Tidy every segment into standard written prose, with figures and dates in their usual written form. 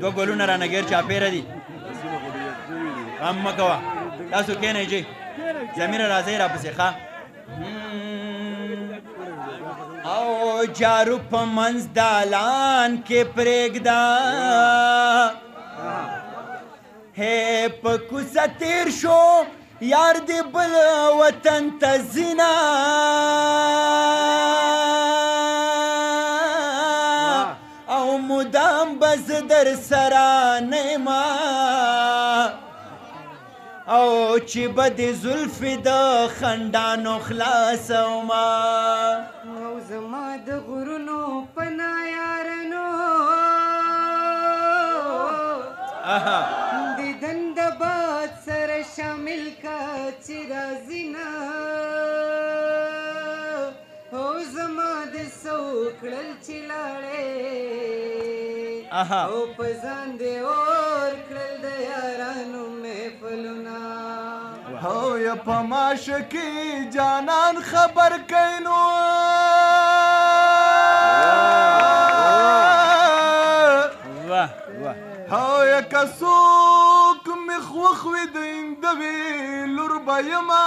دو ګلونه رانه ګیر چاپېره دي غم مه کوه تاسو کښېنئ جی ضمیره راځئ راپسې ښه او جارو په منځ دالان کې پرېږده هی په کوڅه تېر شو یار دې بل وطن ته ځینه او مدام به زه در سره نه یمه او چې به دې زلفې د خنډانو خلاصومه او زما د غرونو پناه یارانو دیدن د باد سره شامل کا چې راځي نه او زما د سوکړل چې لاړې او په ځان دې اور کړل د یارانو محفلونه او یا په ماشه کې جانان خبر کینو او یا کڅوک مخ وخوي د اندوي لور به یما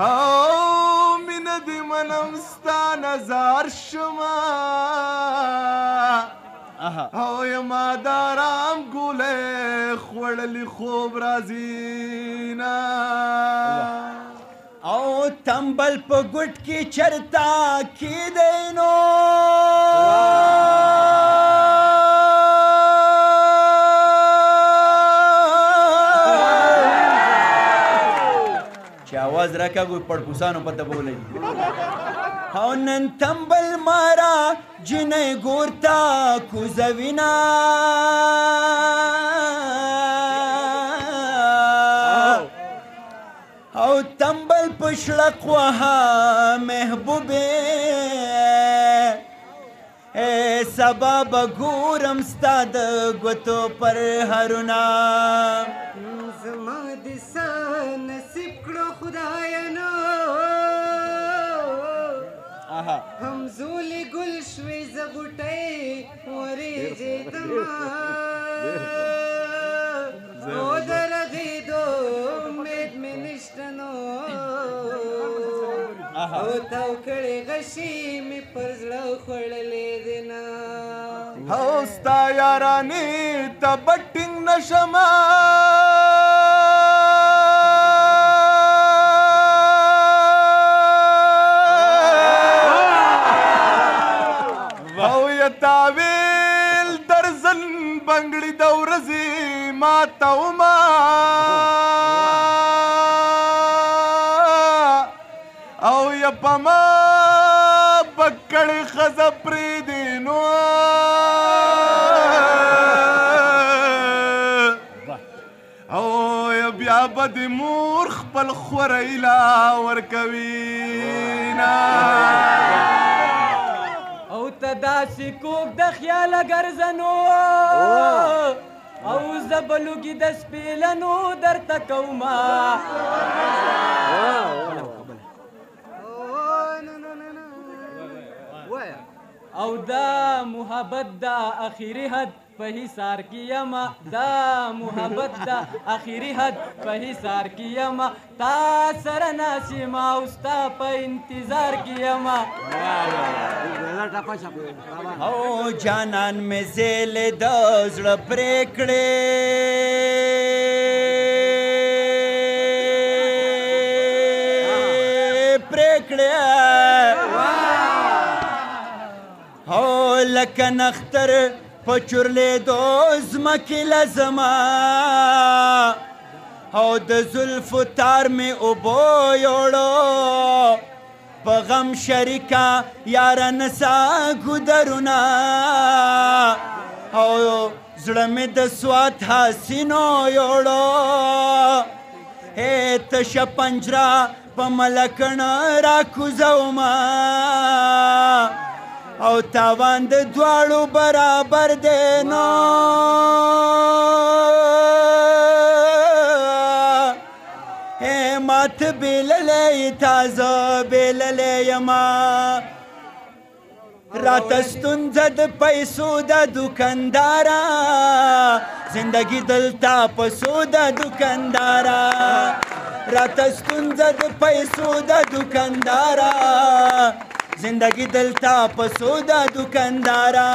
او مینه دې منم ستا نظر شما او یما د آرام ګولې خوړلي خوب راځي نه او تنبل په ګوټ کې چرتا کیدی نو چې आवाज راکاږو پړپوسانو پته به ولګي او نن تنبل مارا جنۍ ګورتا کوزوینا او تنبل پشلق وها محبوبه سبا بګورم ستا د ګوتو پر هرونه زما د څه نصیب کړو خدایه نو همزولې ګل شوې زه غوټۍ ورېږېدمه او د رغېدو امید مې نشته نو او تاو کړې غشي مې پر زړه خوړلې دي نه او ستا یارانې ته به ټینګ نشمه او یا تاویل درزن بنګړي د ورځې ماته وما او یا په ما بکړې ښځه پرېږدي نو او یا بیا به د مور خپل خوری لا ورکوي نه او ته داسې کوک د خیاله ګرځنو او زه به لوګي د سپېلنو درته کومه او دا محبت دا اخیری حد په حصار کې یمه دا محبت دا اخیری حد په حصار کې یمه تا سره ناسیمه او ستا په انتظار کې یمه او جانان مې زیلې د زړه پرې کړې او لکه نختر په چورلېدو ځمکې لزما او د زلفو تار مې اوبو یوړو په غم شریکه یاره نسا ګودرونه او زړه مې د سوات حسینو یوړو تشه پنجره په ملکڼه راکوزومه او تاوان د دواړو برابر دی نو مات بیللی تازه بیللی یما راته ستونزه د پیسو د دوکاندارا زندگی دلتا پسو د دوکاندارا راته ستونزه د پیسو د دوکاندارا زندگی دلتا پسو د دوکاندارا